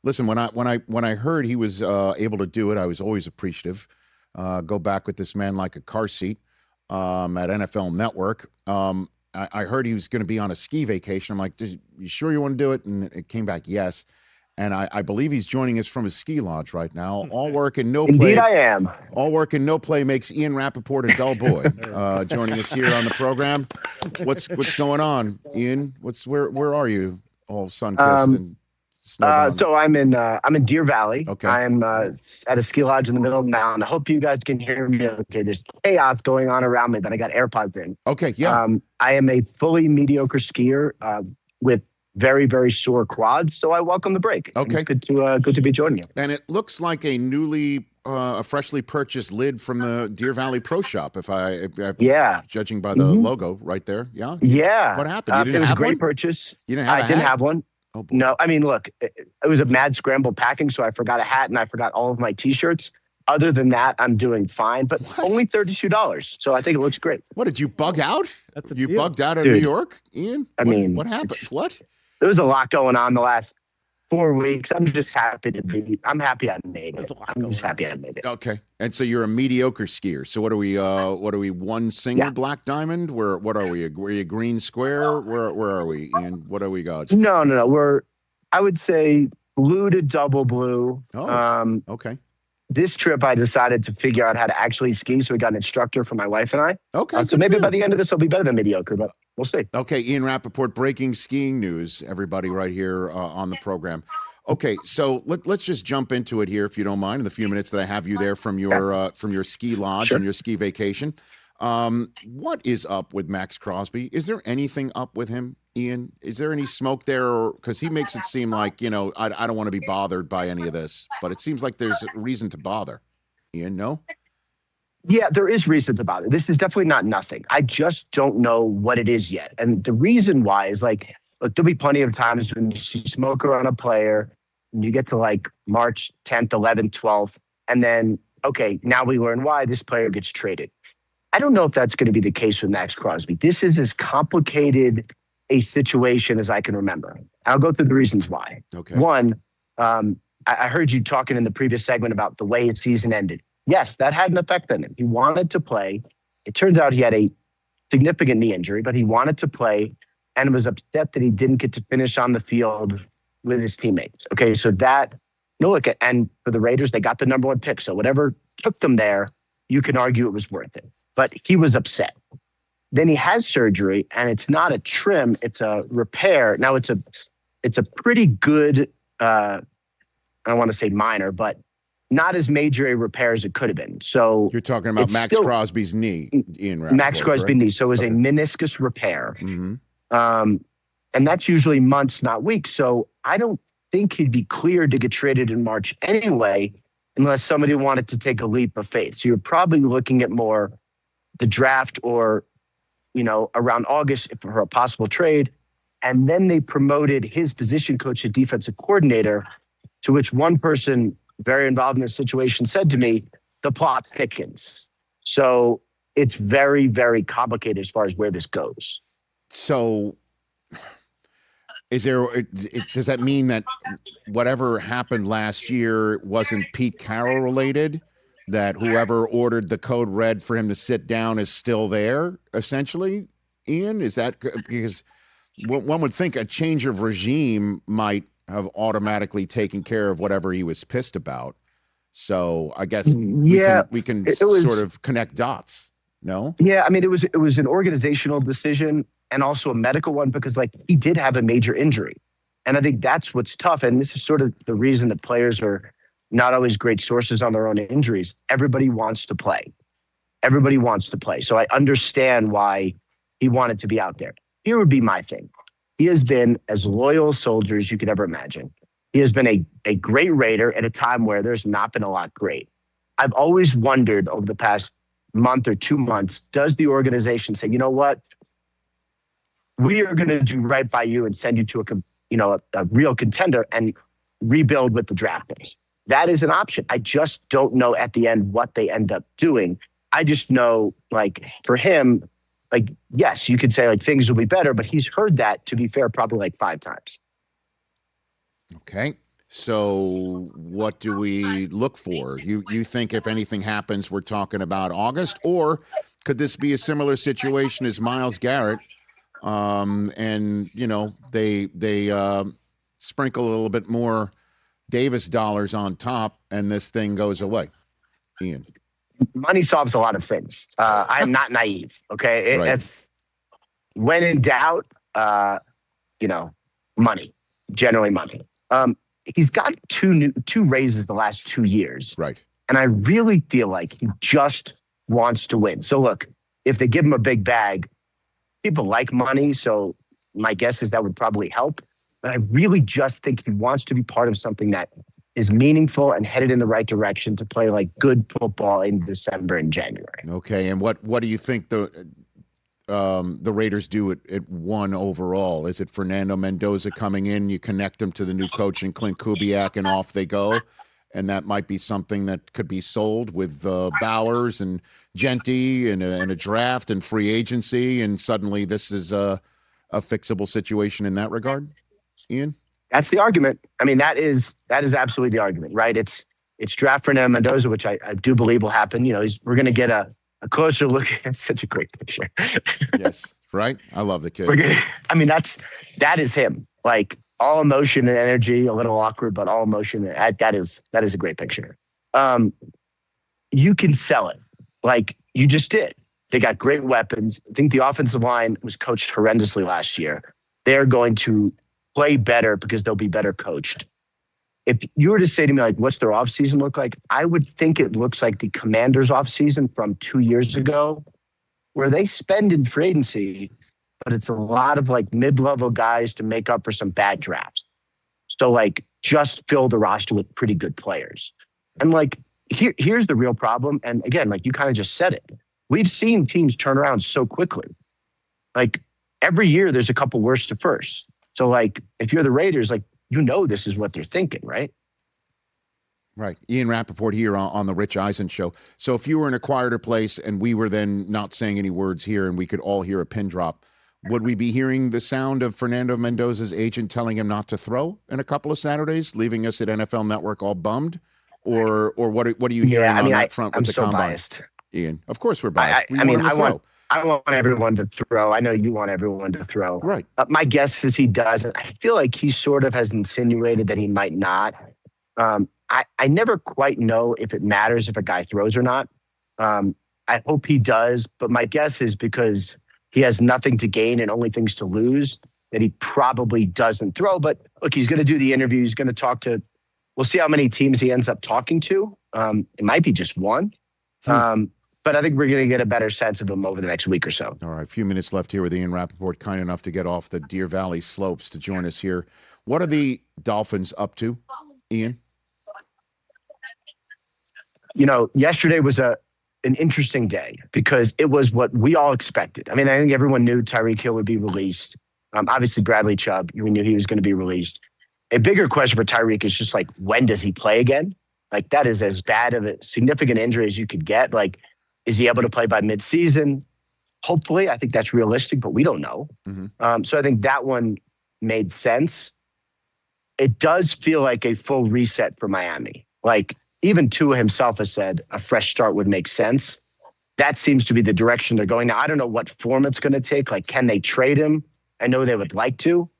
Listen, when I heard he was able to do it, I was always appreciative. Go back with this man like a car seat at NFL Network. I heard he was going to be on a ski vacation. I'm like, you sure you want to do it? And it came back yes. And I believe he's joining us from his ski lodge right now. All work and no play. Indeed, I am. All work and no play makes Ian Rapoport a dull boy. Joining us here on the program. What's going on, Ian? Where are you? All sun-kissed and snowbound. So I'm in Deer Valley. Okay. I'm at a ski lodge in the middle of the mountain. I hope you guys can hear me. Okay, there's chaos going on around me, but I got AirPods in. Okay, yeah. I am a fully mediocre skier with very, very sore quads, so I welcome the break. Okay. It's good to be joining you. And it looks like a freshly purchased lid from the Deer Valley Pro Shop. If judging by the logo right there, yeah. Yeah. What happened? You didn't it was have a great one? purchase. You didn't have a I didn't hat? have one. Oh, boy. No, I mean, look, it was a mad scramble packing, so I forgot a hat and I forgot all of my T-shirts. Other than that, I'm doing fine, but only $32. So I think it looks great. What, did you bug out? You deal. bugged out in Dude, New York, Ian? What happened? What? There was a lot going on the last 4 weeks. I'm just happy I'm happy I made it. I'm just happy I made it. Okay. And so you're a mediocre skier. So what are we, one single black diamond? What are we? Are we a green square? Where are we, Ian? What do we got? No. We're, I would say, blue to double blue. Oh, okay. This trip, I decided to figure out how to actually ski, so we got an instructor for my wife and I. Okay. So maybe by the end of this, I'll be better than mediocre, but we'll see. Okay, Ian Rapoport, breaking skiing news, everybody right here on the program. Okay, so let's just jump into it here, if you don't mind, in the few minutes that I have you there from your ski lodge and your ski vacation. What is up with Maxx Crosby? Is there anything up with him, Ian? Is there any smoke there? Because he makes it seem like, I don't want to be bothered by any of this, but it seems like there's a reason to bother. Ian, no? Yeah, there is reason to bother. This is definitely not nothing. I just don't know what it is yet. And the reason why is look, there'll be plenty of times when you see smoke around a player and you get to March 10th, 11th, 12th, and then, okay, now we learn why this player gets traded. I don't know if that's going to be the case with Maxx Crosby. This is as complicated a situation as I can remember. I'll go through the reasons why. Okay. One, I heard you talking in the previous segment about the way his season ended. Yes, that had an effect on him. He wanted to play. It turns out he had a significant knee injury, but he wanted to play and was upset that he didn't get to finish on the field with his teammates. Okay, so that, and for the Raiders, they got the number 1 pick. So whatever took them there, you can argue it was worth it. But he was upset. Then he has surgery, and it's not a trim, it's a repair. Now it's a pretty good, I don't want to say minor, but not as major a repair as it could have been. So you're talking about Maxx Crosby's knee, Ian Rapoport, Maxx Crosby's knee. So it was a meniscus repair. Mm-hmm. And that's usually months, not weeks. So I don't think he'd be cleared to get traded in March anyway, unless somebody wanted to take a leap of faith. So you're probably looking at more the draft or, around August for a possible trade. And then they promoted his position coach to defensive coordinator, to which one person very involved in this situation said to me, the plot thickens. So it's very, very complicated as far as where this goes. So does that mean that whatever happened last year wasn't Pete Carroll related? That whoever ordered the code red for him to sit down is still there, essentially, Ian? Is that because one would think a change of regime might have automatically taken care of whatever he was pissed about. So I guess we can sort of connect dots. No? Yeah, I mean, it was an organizational decision and also a medical one because he did have a major injury. And I think that's what's tough. And this is sort of the reason that players are not always great sources on their own injuries. Everybody wants to play. Everybody wants to play. So I understand why he wanted to be out there. Here would be my thing. He has been as loyal a soldier as you could ever imagine. He has been a great Raider at a time where there's not been a lot great. I've always wondered over the past month or 2 months, does the organization say, you know what? We are going to do right by you and send you to a real contender and rebuild with the draft picks. That is an option. I just don't know at the end what they end up doing. I just know, for him, yes, you could say things will be better, but he's heard that, to be fair, probably 5 times. Okay. So what do we look for? You think if anything happens, we're talking about August, or could this be a similar situation as Myles Garrett? And they sprinkle a little bit more Davis dollars on top, and this thing goes away. Ian, money solves a lot of things. I am not naive. Okay, Right. if when in doubt, money, generally money. He's got two raises the last 2 years, right? and I really feel like he just wants to win. So look, if they give him a big bag, people like money, so my guess is that would probably help. But I really just think he wants to be part of something that is meaningful and headed in the right direction to play like good football in December and January. Okay, and what do you think the Raiders do at 1 overall? Is it Fernando Mendoza coming in? You connect him to the new coach and Clint Kubiak, and off they go. And that might be something that could be sold with Bowers and Genty and a draft and free agency. And suddenly this is a fixable situation in that regard. Ian? That's the argument. I mean, that is absolutely the argument, right? It's draft Fernando Mendoza, which I do believe will happen. We're going to get a closer look. It's such a great picture. Yes, right? I love the kid. That is him. Like all emotion and energy, a little awkward, but all emotion. That is a great picture. You can sell it like you just did. They got great weapons. I think the offensive line was coached horrendously last year. They're going to play better because they'll be better coached. If you were to say to me, like, what's their offseason look like? I would think it looks like the Commanders' offseason from 2 years ago, where they spend in free agency, but it's a lot of like mid-level guys to make up for some bad drafts. So like just fill the roster with pretty good players. And like here's the real problem. And again, like you kind of just said it. We've seen teams turn around so quickly. Like every year there's a couple worst to first. So like if you're the Raiders, like this is what they're thinking, right? Right. Ian Rapoport here on the Rich Eisen Show. So if you were in a quieter place and we were then not saying any words here and we could all hear a pin drop, would we be hearing the sound of Fernando Mendoza's agent telling him not to throw in a couple of Saturdays, leaving us at NFL Network all bummed? Or what are you hearing on that front with the so combine? Biased. Ian, of course we're biased. I want everyone to throw. I know you want everyone to throw. Right. My guess is he doesn't. I feel like he sort of has insinuated that he might not. I never quite know if it matters if a guy throws or not. I hope he does, but my guess is because he has nothing to gain and only things to lose, that he probably doesn't throw. But look, he's going to do the interview. He's going to talk to, we'll see how many teams he ends up talking to. It might be just one. But I think we're going to get a better sense of him over the next week or so. All right, a few minutes left here with Ian Rapoport, kind enough to get off the Deer Valley slopes to join us here. What are the Dolphins up to, Ian? Yesterday was an interesting day because it was what we all expected. I mean, I think everyone knew Tyreek Hill would be released. Obviously, Bradley Chubb, we knew he was going to be released. A bigger question for Tyreek is just like, when does he play again? Like, that is as bad of a significant injury as you could get. Like, is he able to play by midseason? Hopefully. I think that's realistic, but we don't know. Mm-hmm. So I think that one made sense. It does feel like a full reset for Miami. Like, even Tua himself has said a fresh start would make sense. That seems to be the direction they're going. Now, I don't know what form it's going to take. Like, can they trade him? I know they would like to.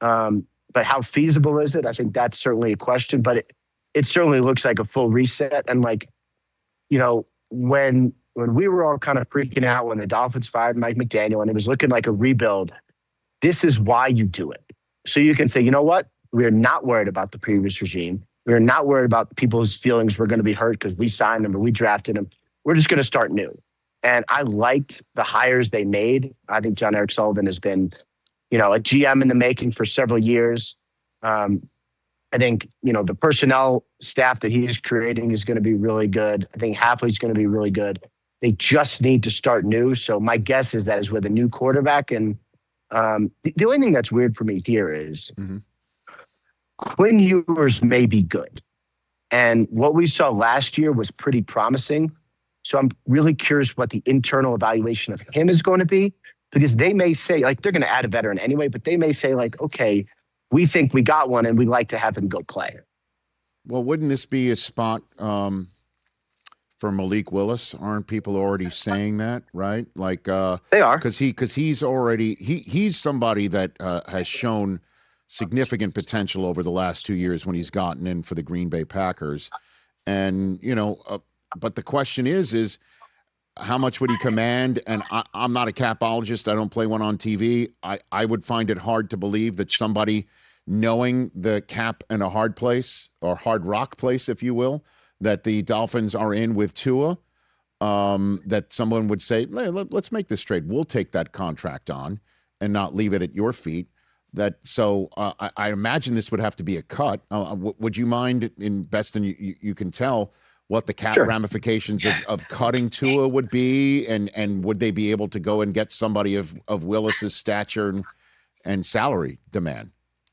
But how feasible is it? I think that's certainly a question. But it certainly looks like a full reset. And like, when we were all kind of freaking out when the Dolphins fired Mike McDaniel and it was looking like a rebuild, this is why you do it. So you can say, you know what? We're not worried about the previous regime. We're not worried about people's feelings were going to be hurt because we signed them or we drafted them. We're just going to start new. And I liked the hires they made. I think John Eric Sullivan has been, a GM in the making for several years. I think, the personnel staff that he is creating is going to be really good. I think Hafley's going to be really good. They just need to start new. So my guess is that is with a new quarterback. And the only thing that's weird for me here is Quinn Ewers may be good. And what we saw last year was pretty promising. So I'm really curious what the internal evaluation of him is going to be, because they may say, like, they're going to add a veteran anyway, but they may say, like, okay, we think we got one and we'd like to have him go play. Well, wouldn't this be a spot for Malik Willis? Aren't people already saying that, right? Like, They are. because he's already he's somebody that has shown significant potential over the last 2 years when he's gotten in for the Green Bay Packers, and but the question is how much would he command? And I'm not a capologist. I don't play one on TV. I would find it hard to believe that somebody knowing the cap in a hard place or hard rock place, if you will, that the Dolphins are in with Tua, that someone would say, let's make this trade. We'll take that contract on and not leave it at your feet. I imagine this would have to be a cut. Would you mind, in best and you can tell, what the cap ramifications of cutting Tua would be, and would they be able to go and get somebody of Willis's stature and salary demand,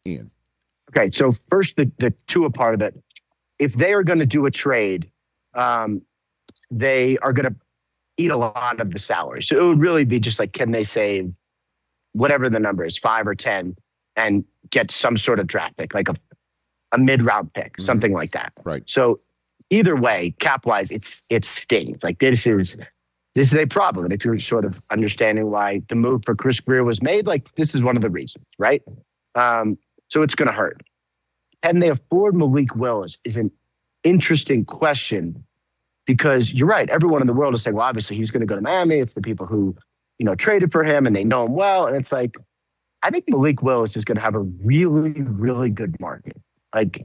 Ian? Okay, so first the Tua part of it. If they are going to do a trade, they are going to eat a lot of the salary. So it would really be just like, can they save whatever the number is, 5 or 10, and get some sort of draft pick, like a mid-round pick, something like that. Right. So either way, cap-wise, it stings. Like this is a problem. And if you're sort of understanding why the move for Chris Greer was made, like this is one of the reasons, right? So it's going to hurt. Can they afford Malik Willis is an interesting question, because you're right. Everyone in the world is saying, well, obviously he's going to go to Miami. It's the people who, traded for him and they know him well. And it's like, I think Malik Willis is going to have a really, really good market. Like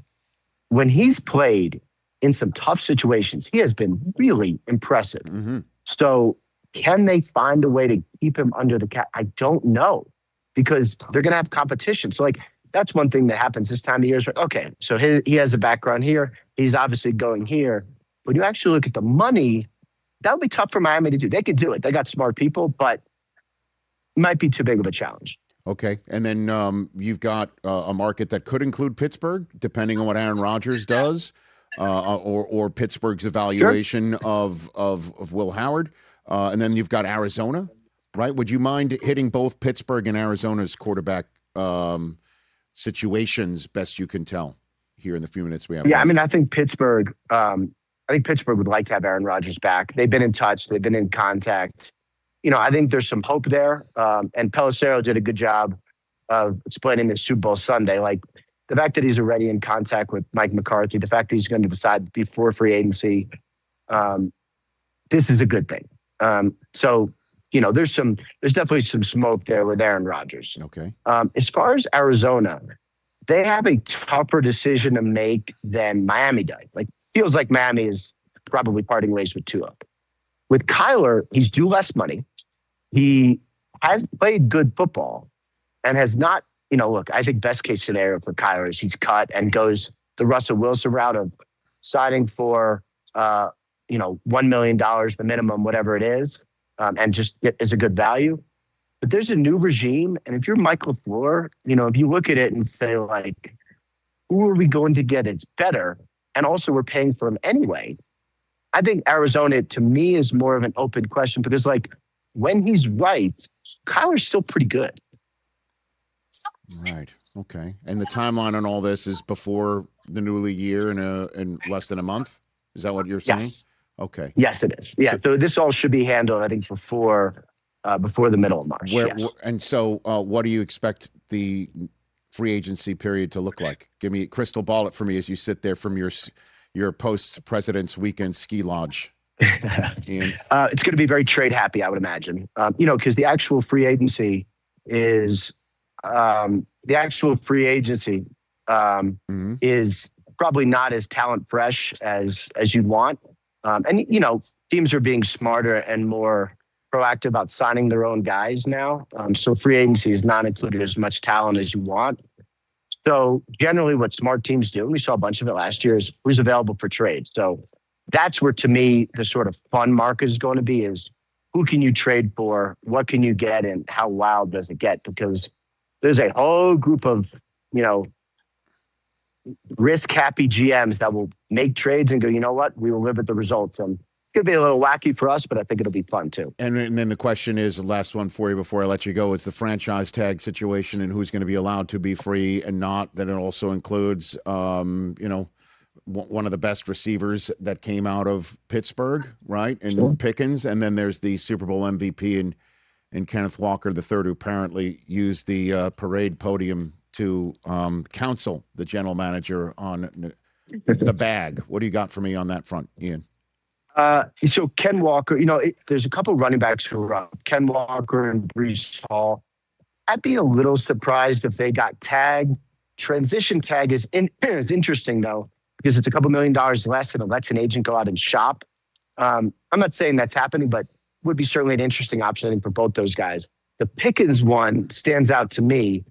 when he's played in some tough situations, he has been really impressive. Mm-hmm. So can they find a way to keep him under the cap? I don't know, because they're going to have competition. So like, that's one thing that happens this time of year. Okay, so he has a background here. He's obviously going here. When you actually look at the money, that would be tough for Miami to do. They could do it. They got smart people, but it might be too big of a challenge. Okay, and then you've got a market that could include Pittsburgh, depending on what Aaron Rodgers does, or Pittsburgh's evaluation of Will Howard. And then you've got Arizona, right? Would you mind hitting both Pittsburgh and Arizona's quarterback situations best you can tell here in the few minutes we have? Yeah, left? I mean, I think Pittsburgh would like to have Aaron Rodgers back. They've been in touch. They've been in contact. I think there's some hope there. And Pelissero did a good job of explaining this Super Bowl Sunday. Like the fact that he's already in contact with Mike McCarthy, the fact that he's going to decide before free agency, this is a good thing. So there's definitely some smoke there with Aaron Rodgers. Okay. As far as Arizona, they have a tougher decision to make than Miami does. Like, feels like Miami is probably parting ways with Tua. With Kyler, he's due less money. He has played good football and has not, look, I think best case scenario for Kyler is he's cut and goes the Russell Wilson route of signing for, $1 million, the minimum, whatever it is. And just is a good value. But there's a new regime. And if you're Mike LaFleur, if you look at it and say, like, who are we going to get? It's better. And also we're paying for him anyway. I think Arizona, to me, is more of an open question, because, like, when he's right, Kyler's still pretty good. Right. Okay. And the timeline on all this is before the new league year in less than a month? Is that what you're saying? Yes. Okay. Yes, it is. Yeah. So this all should be handled, I think, before the middle of March. And so what do you expect the free agency period to look like? Give me crystal ball it for me as you sit there from your post-President's Weekend ski lodge. Ian? It's going to be very trade happy, I would imagine. Because the actual free agency is is probably not as talent fresh as you'd want. And teams are being smarter and more proactive about signing their own guys now. So free agency is not included as much talent as you want. So generally what smart teams do, and we saw a bunch of it last year, is who's available for trade. So that's where, to me, the sort of fun market is going to be, is who can you trade for, what can you get, and how wild does it get? Because there's a whole group of, risk-happy GMs that will make trades and go, you know what, we will live with the results. And it could be a little wacky for us, but I think it'll be fun too. And then the question is, the last one for you before I let you go, is the franchise tag situation and who's going to be allowed to be free and not. That it also includes, one of the best receivers that came out of Pittsburgh, right? And Pickens, and then there's the Super Bowl MVP and Kenneth Walker III, who apparently used the parade podium to counsel the general manager on the bag. What do you got for me on that front, Ian? So Ken Walker, there's a couple running backs who are up. Ken Walker and Breece Hall. I'd be a little surprised if they got tagged. Transition tag is interesting, though, because it's a couple $1 million less and it lets an agent go out and shop. I'm not saying that's happening, but would be certainly an interesting option, I think, for both those guys. The Pickens one stands out to me.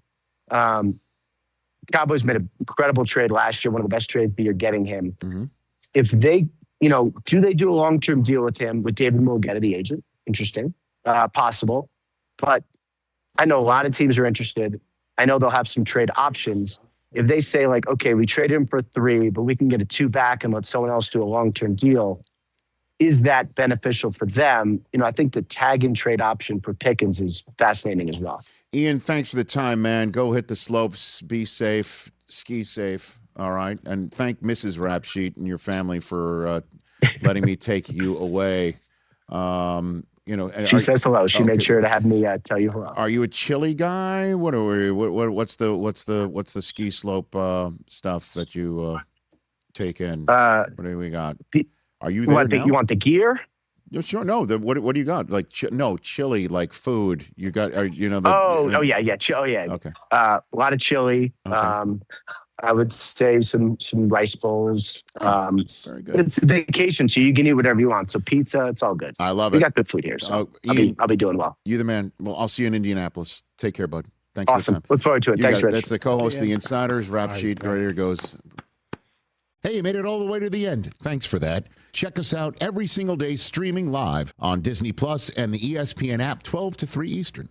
Cowboys made an incredible trade last year, one of the best trades that you're getting him. Mm-hmm. If they, do they do a long-term deal with him with David Mulgeta, the agent? Interesting. Possible. But I know a lot of teams are interested. I know they'll have some trade options. If they say, like, okay, we trade him for 3, but we can get a 2 back and let someone else do a long-term deal, is that beneficial for them? I think the tag and trade option for Pickens is fascinating as well. Ian, thanks for the time, man. Go hit the slopes. Be safe. Ski safe. All right. And thank Mrs. Rapsheet and your family for letting me take you away. She says hello. She made sure to have me tell you hello. Are you a chili guy? What's the ski slope stuff that you take in? What do we got? Are you there now? You want the gear? Yeah, sure. No. What do you got? Like chili, like food. You got? Yeah. Okay. A lot of chili. Okay. I would say some rice bowls. Very good. It's a vacation, so you can eat whatever you want. So pizza, it's all good. I love it. We got good food here, so Ian, I'll be doing well. You the man. Well, I'll see you in Indianapolis. Take care, bud. Thanks. Awesome. For the time. Look forward to it. Thanks, Rich. That's the co-host of the Insiders, Rap Sheet. Right here goes. Hey, you made it all the way to the end. Thanks for that. Check us out every single day streaming live on Disney Plus and the ESPN app 12 to 3 Eastern.